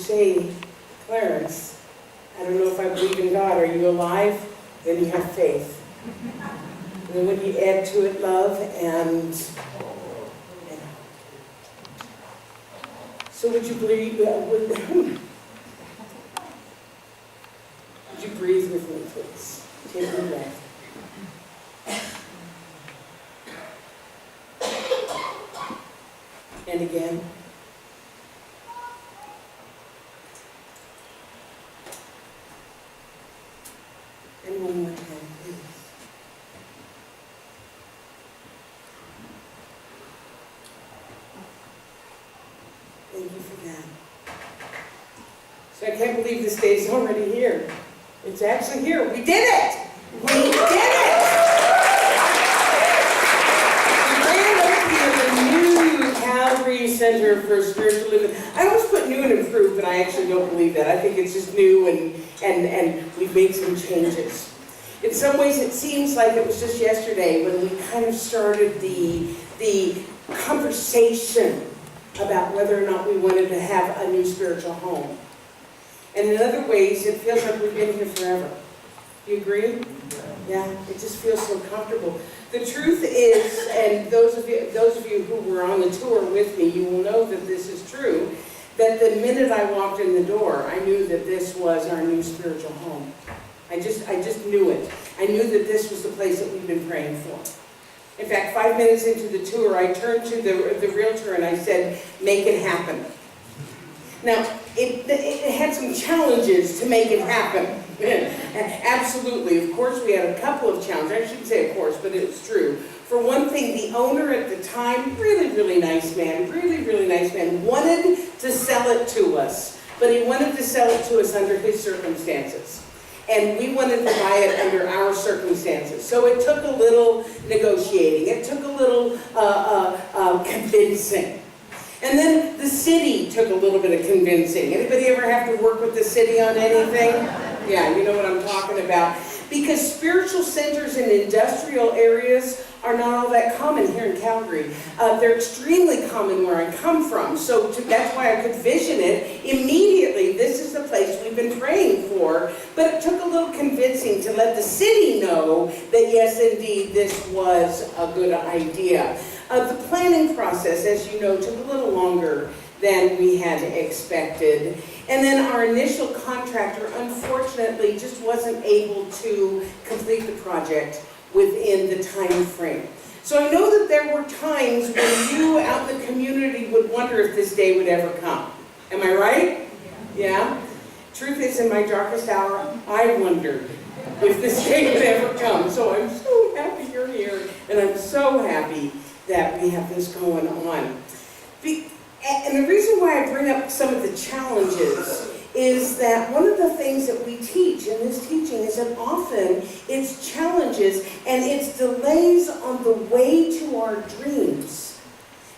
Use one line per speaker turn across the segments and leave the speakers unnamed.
say, Clarence, I don't know if I believe in God. Are you alive? Then you have faith. And then when you add to it love and so would you believe, would you breathe with me, please? Take a breath. And again. And one more time, please. Thank you for that. So I can't believe this day's already here. It's actually here. We did it! We did it! Center for Spiritual Living. I always put new and improved, but I actually don't believe that. I think it's just new and we've made some changes. In some ways it seems like it was just yesterday when we kind of started the conversation about whether or not we wanted to have a new spiritual home. And in other ways it feels like we've been here forever. Do you agree? Yeah, it just feels so comfortable. The truth is, and those of you who were on the tour with me, you will know that this is true, that the minute I walked in the door, I knew that this was our new spiritual home. I just knew it. I knew that this was the place that we've been praying for. In fact, 5 minutes into the tour, I turned to the realtor and I said, make it happen. Now, it had some challenges to make it happen. Absolutely. Of course, we had a couple of challenges. I shouldn't say of course, but it was true. For one thing, the owner at the time, really nice man, wanted to sell it to us. But he wanted to sell it to us under his circumstances. And we wanted to buy it under our circumstances. So it took a little negotiating. It took a little convincing. And then the city took a little bit of convincing. Anybody ever have to work with the city on anything? Yeah, you know what I'm talking about. Because spiritual centers in industrial areas are not all that common here in Calgary. They're extremely common where I come from. So that's why I could vision it immediately. This is the place we've been praying for. But it took a little convincing to let the city know that yes, indeed, this was a good idea. The planning process, as you know, took a little longer than we had expected. And then our initial contractor, unfortunately, just wasn't able to complete the project within the time frame. So I know that there were times when you out in the community would wonder if this day would ever come. Am I right? Yeah? Truth is, in my darkest hour, I wondered if this day would ever come. So I'm so happy you're here, and I'm so happy that we have this going on. And the reason why I bring up some of the challenges is that one of the things that we teach in this teaching is that often it's challenges and it's delays on the way to our dreams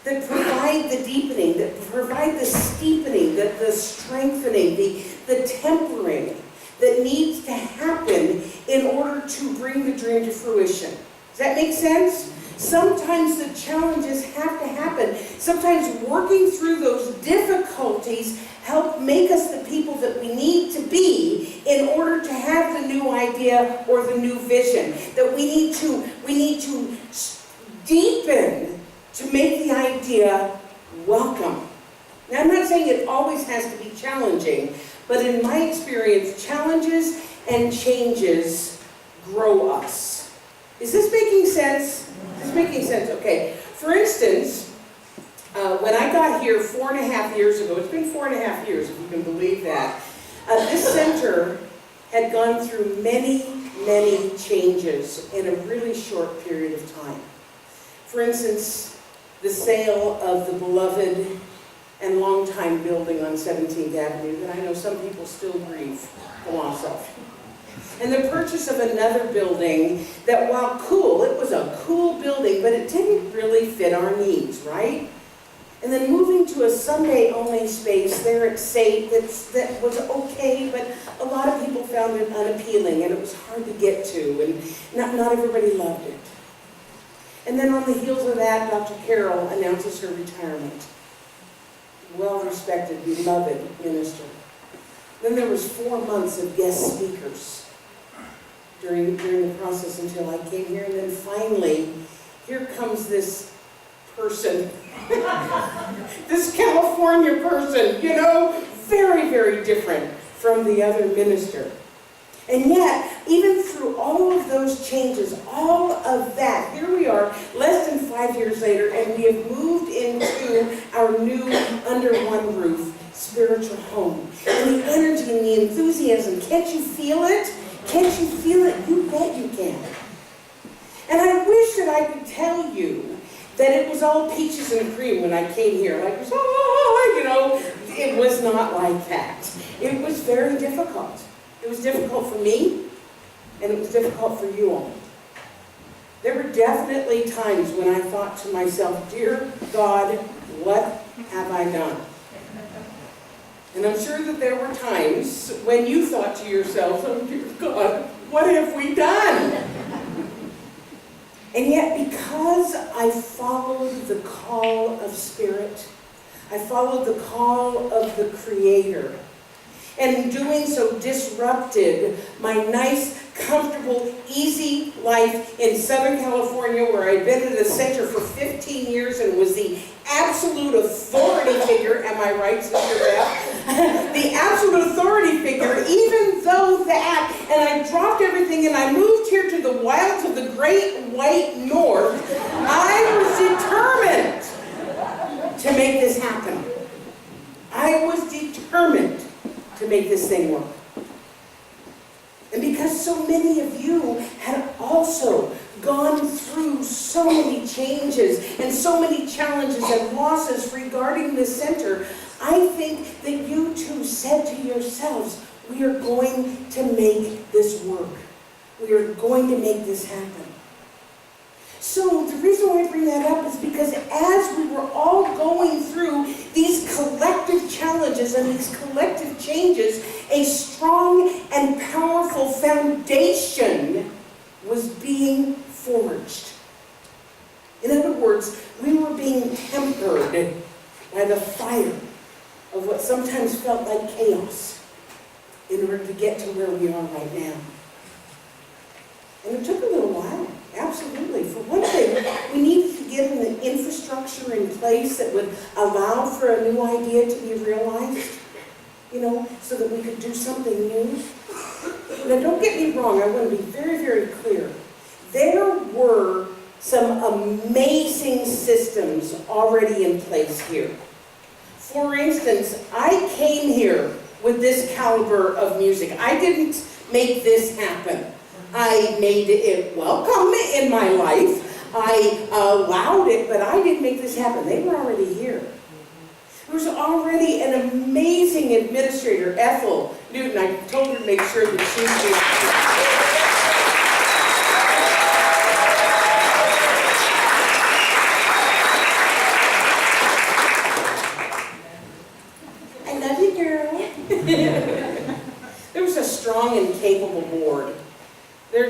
that provide the deepening, that provide the steepening, that the strengthening, the tempering that needs to happen in order to bring the dream to fruition. Does that make sense? Sometimes the challenges have to happen. Sometimes working through those difficulties help make us the people that we need to be in order to have the new idea or the new vision. That we need to deepen to make the idea welcome. Now, I'm not saying it always has to be challenging, but in my experience, challenges and changes grow us. Is this making sense? Is this making sense? Okay. For instance, when I got here 4.5 years ago, it's been 4.5 years, if you can believe that, this center had gone through many changes in a really short period of time. For instance, the sale of the beloved and longtime building on 17th Avenue that I know some people still grieve the loss of. And the purchase of another building that, while cool, it was a cool building, but it didn't really fit our needs, right? And then moving to a Sunday-only space there at SAIT that was okay, but a lot of people found it unappealing, and it was hard to get to, and not everybody loved it. And then on the heels of that, Dr. Carroll announces her retirement. well-respected, beloved minister. Then there was 4 months of guest speakers during the process until I came here. And then finally, here comes this person, this California person, you know, very, very different from the other minister. And yet, even through all of those changes, all of that, here we are, less than 5 years later, and we have moved into our new under one roof spiritual home. And the energy and the enthusiasm, can't you feel it? Can't you feel it? You bet you can. And I wish that I could tell you that it was all peaches and cream when I came here. Like, oh, you know, it was not like that. It was very difficult. It was difficult for me, and it was difficult for you all. There were definitely times when I thought to myself, dear God, what have I done? And I'm sure that there were times when you thought to yourself, oh dear God, what have we done? And yet, because I followed the call of Spirit, I followed the call of the Creator, and in doing so disrupted my nice, comfortable, easy life in Southern California, where I'd been at the center for 15 years and was the absolute authority figure. Am I right, Sister Beth? The absolute authority figure, even though that, and I dropped everything and I moved here to the wilds of the great white north, I was determined to make this happen. I was determined to make this thing work. And because so many of you had also gone through so many changes and so many challenges and losses regarding this center, I think that you too said to yourselves, we are going to make this work. We are going to make this happen. So the reason why I bring that up is because as we were all going through these collective challenges and these collective changes, a strong and powerful foundation was being forged. In other words, we were being tempered by the fire of what sometimes felt like chaos in order to get to where we are right now. And it took a little while. Absolutely. For one thing, we needed to get an infrastructure in place that would allow for a new idea to be realized, you know, so that we could do something new. Now, don't get me wrong. I want to be very, very clear. There were some amazing systems already in place here. For instance, I came here with this caliber of music. I didn't make this happen. I made it welcome in my life. I allowed it, but I didn't make this happen. They were already here. There was already an amazing administrator, Ethel Newton. I told her to make sure that she I love you, girl. There was a strong and capable board.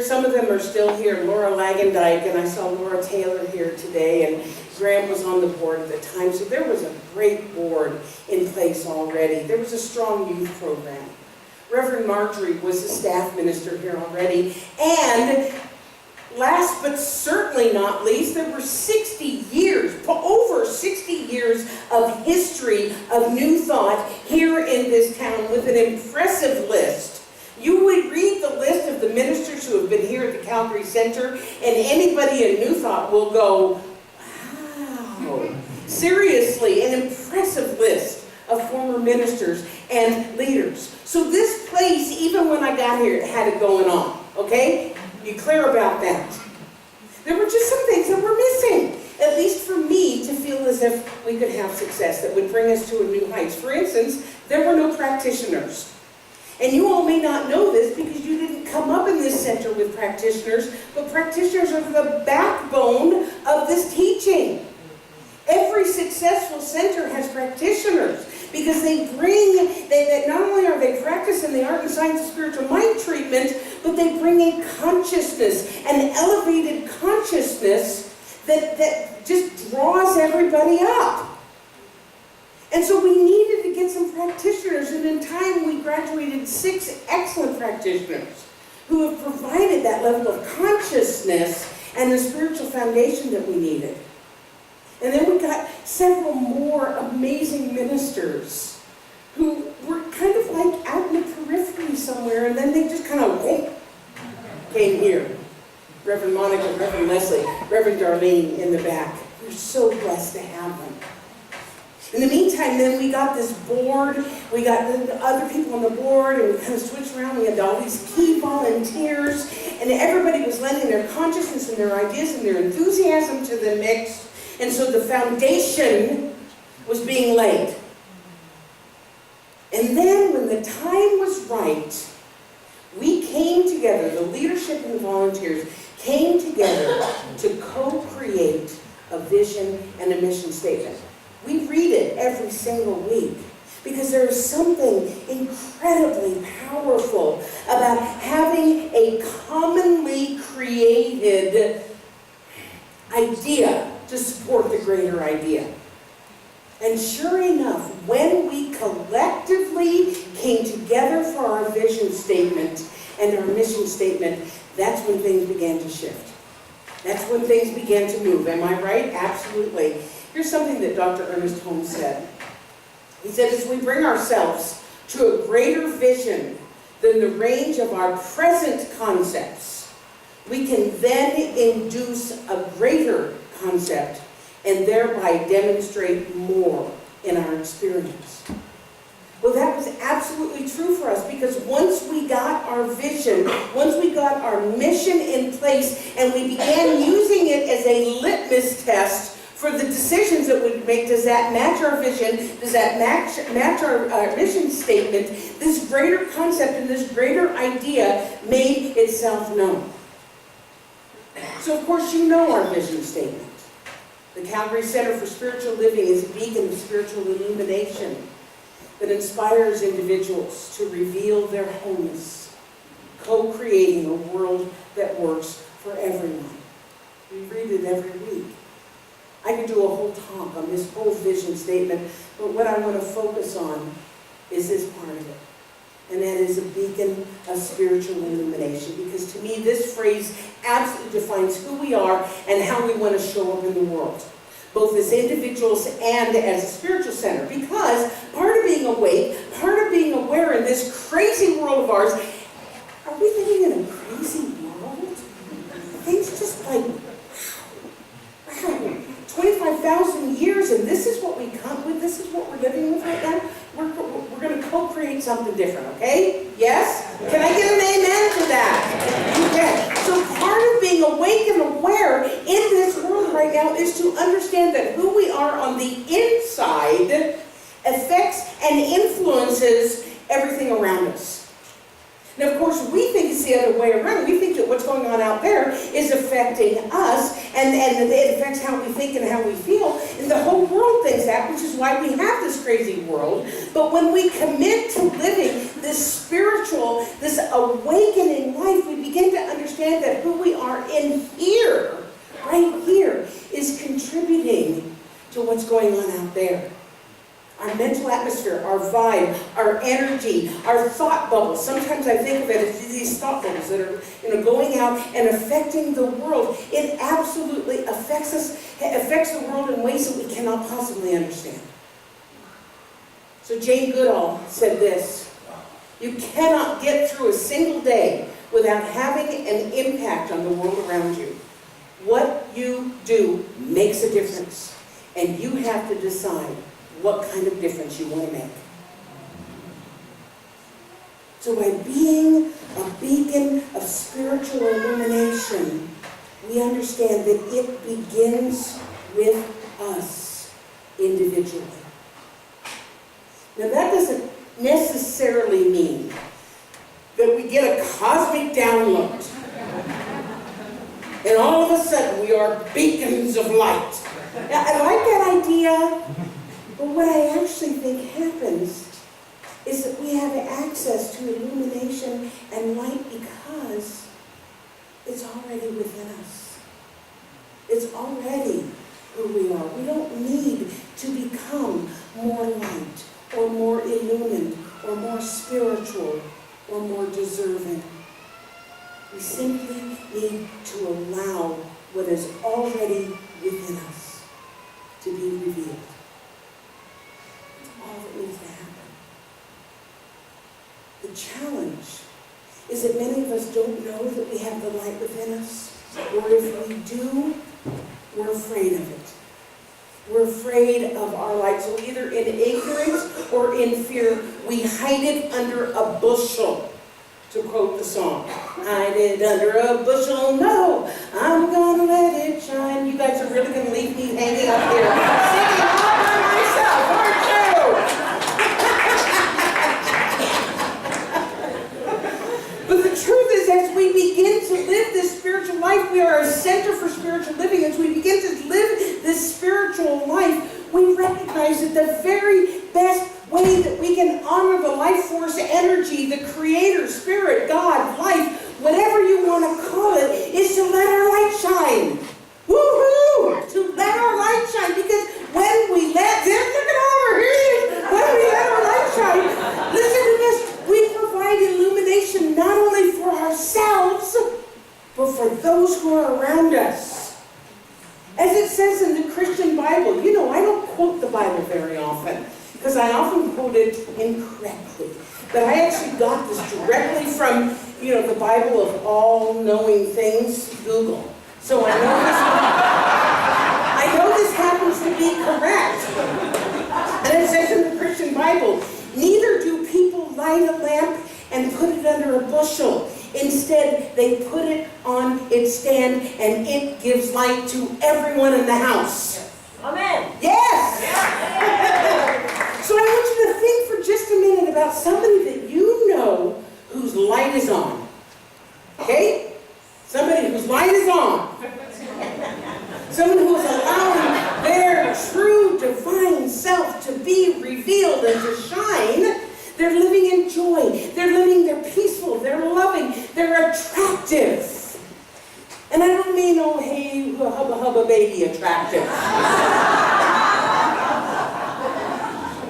Some of them are still here. Laura Lagendijk, and I saw Laura Taylor here today, and Graham was on the board at the time. So there was a great board in place already. There was a strong youth program. Reverend Marjorie was a staff minister here already. And last but certainly not least, there were 60 years, over 60 years of history of New Thought here in this town with an impressive list. You would read the list of the ministers who have been here at the Calvary Center, and anybody in New Thought will go, wow. Seriously, an impressive list of former ministers and leaders. So this place, even when I got here, it had it going on, okay? You clear about that? There were just some things that were missing, at least for me to feel as if we could have success that would bring us to a new heights. For instance, there were no practitioners. And you all may not know this because you didn't come up in this center with practitioners, but practitioners are the backbone of this teaching. Every successful center has practitioners because they not only are they practicing the art and science of spiritual mind treatment, but they bring a consciousness, an elevated consciousness that just draws everybody up. And so we needed to get some practitioners, and in time we graduated 6 excellent practitioners who have provided that level of consciousness and the spiritual foundation that we needed. And then we got several more amazing ministers who were kind of like out in the periphery somewhere, and then they just kind of came here. Reverend Monica, Reverend Leslie, Reverend Darlene in the back. We're so blessed to have them. In the meantime, then we got this board, we got the other people on the board, and we kind of switched around. We had all these key volunteers, and everybody was lending their consciousness and their ideas and their enthusiasm to the mix. And so the foundation was being laid. And then when the time was right, we came together, the leadership and the volunteers came together to co-create a vision and a mission statement. We read it every single week because there is something incredibly powerful about having a commonly created idea to support the greater idea. And sure enough, when we collectively came together for our vision statement and our mission statement, that's when things began to shift. That's when things began to move. Am I right? Absolutely. Here's something that Dr. Ernest Holmes said. He said, as we bring ourselves to a greater vision than the range of our present concepts, we can then induce a greater concept and thereby demonstrate more in our experience. Well, that was absolutely true for us, because once we got our vision, once we got our mission in place, and we began using it as a litmus test for the decisions that we make, does that match our vision? Does that match our mission statement? This greater concept and this greater idea made itself known. So, of course, you know our vision statement. The Calvary Center for Spiritual Living is a beacon of spiritual illumination that inspires individuals to reveal their wholeness, co-creating a world that works for everyone. We read it every week. I could do a whole talk on this whole vision statement, but what I want to focus on is this part of it. And that is a beacon of spiritual illumination. Because to me, this phrase absolutely defines who we are and how we want to show up in the world, both as individuals and as a spiritual center. Because part of being awake, part of being aware in this crazy world of ours, are we living in a crazy world? Things just like, wow, 25,000 years, and this is what we come with, this is what we're living with right now? We're going to co-create something different, okay? Yes? Can I get an amen to that? Okay. So part of being awake and aware in this world right now is to understand that who we are on the inside affects and influences everything around us. Now, of course, we think it's the other way around. We think that what's going on out there is affecting us, and it affects how we think and how we feel. And the whole world thinks that, which is why we have this crazy world. But when we commit to living this spiritual, this awakening life, we begin to understand that who we are in here, right here, is contributing to what's going on out there. Our mental atmosphere, our vibe, our energy, our thought bubbles. Sometimes I think of it as these thought bubbles that are going out and affecting the world. It absolutely affects us, affects the world in ways that we cannot possibly understand. So Jane Goodall said this: you cannot get through a single day without having an impact on the world around you. What you do makes a difference, and you have to decide what kind of difference you want to make. So by being a beacon of spiritual illumination, we understand that it begins with us individually. Now that doesn't necessarily mean that we get a cosmic download and all of a sudden we are beacons of light. Now, I like that idea. But what I actually think happens is that we have access to illumination and light because it's already within us. It's already who we are. We don't need to become more light, or more illumined, or more spiritual, or more deserving. We simply need to allow what is already within us to be revealed. That's all that needs to happen. The challenge is that many of us don't know that we have the light within us, or if we do, we're afraid of it. We're afraid of our light. So either in ignorance or in fear, we hide it under a bushel, to quote the song. Hide it under a bushel, no, I'm gonna let it shine. You guys are really gonna leave me hanging up here, singing all by myself, aren't you? But the truth is, as we begin to live this spiritual life, we are a center for spiritual living. As we begin to live this spiritual life, we recognize that the very best way that we can honor the life force energy, the creator, spirit, God, life, whatever you want to call it, is to let our light shine. Woohoo! To let our light shine, because when we let, look at all our ears, when we let our light shine, listen to this, we provide illumination not only for ourselves, but for those who are around us. As it says in the Christian Bible, you know, I don't quote the Bible very often, because I often quote it incorrectly. But I actually got this directly from, you know, the Bible of all-knowing things, Google. So I know this happens to be correct. And it says in the Christian Bible, neither do people light a lamp and put it under a bushel. Instead, they put it on its stand, and it gives light to everyone in the house.
Amen.
Yes! So I want you to think for just a minute about somebody that you know whose light is on. Okay? Somebody whose light is on. Someone who is allowing their true divine self to be revealed and to shine. They're living in joy. They're peaceful. They're loving. They're attractive. And I don't mean, oh, hey, hubba hubba baby attractive.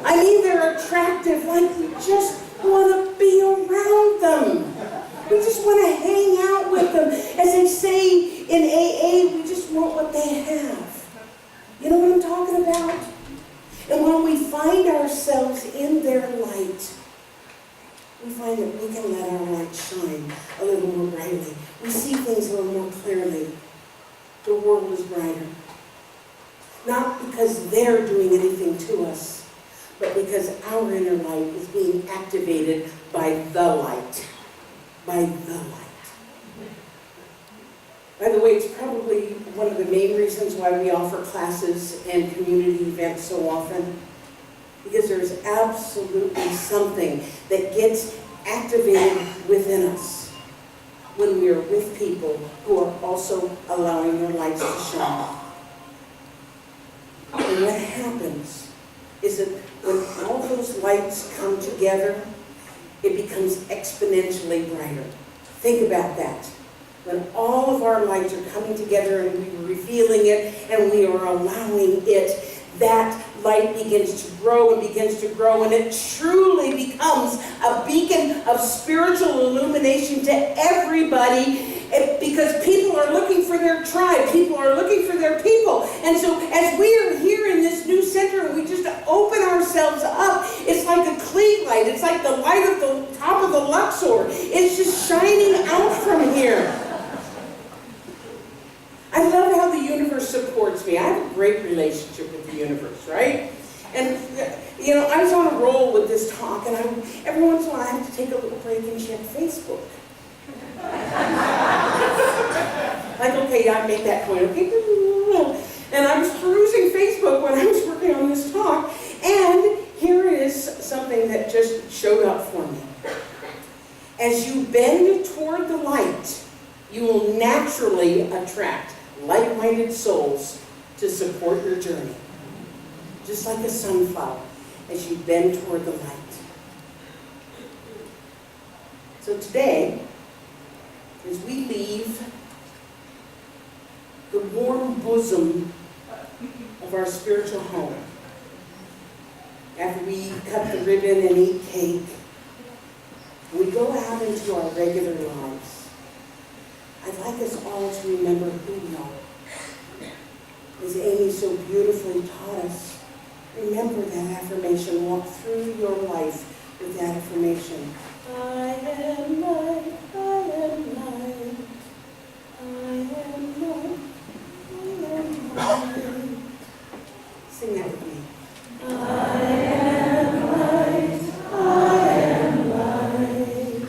I mean they're attractive, like we just want to be around them. We just want to hang out with them. As they say in AA, we just want what they have. You know what I'm talking about? And when we find ourselves in their light, we find that we can let our light shine a little more brightly. We see things a little more clearly. The world is brighter. Not because they're doing anything to us, but because our inner light is being activated by the light. By the light. By the way, it's probably one of the main reasons why we offer classes and community events so often. Because there's absolutely something that gets activated within us when we are with people who are also allowing their lights to shine. And what happens is that when all those lights come together, it becomes exponentially brighter. Think about that. When all of our lights are coming together and we're revealing it and we are allowing it, that light begins to grow and begins to grow, and it truly becomes a beacon of spiritual illumination to everybody, because people are looking for their tribe, people are looking for their people. And so as we are here in this new center and we just open ourselves up, it's like a clean light, it's like the light of the top of the Luxor. It's just shining out from here. I love how the universe supports me. I have a great relationship with the universe, right? And, you know, I was on a roll with this talk, and every once in a while I have to take a little break and check Facebook. Like, okay, I made that point, okay? And I was perusing Facebook when I was working on this talk, and here is something that just showed up for me. As you bend toward the light, you will naturally attract like-minded souls to support your journey. Just like a sunflower, as you bend toward the light. So today, as we leave the warm bosom of our spiritual home, after we cut the ribbon and eat cake, we go out into our regular lives, I'd like us all to remember who we are. As Amy so beautifully taught us, remember that affirmation. Walk through your life with that affirmation. I am light, I am light, I am light, I am light. Sing that with me. I am light, I am light.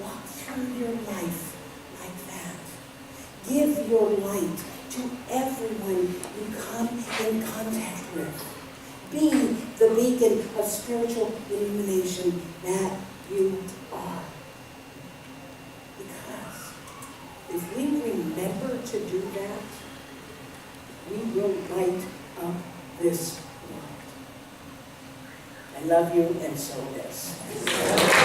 Walk through your life like that. Give your light to everyone you come in contact with. Be the beacon of spiritual illumination that you are. Because if we remember to do that, we will light up this world. I love you, and so it is.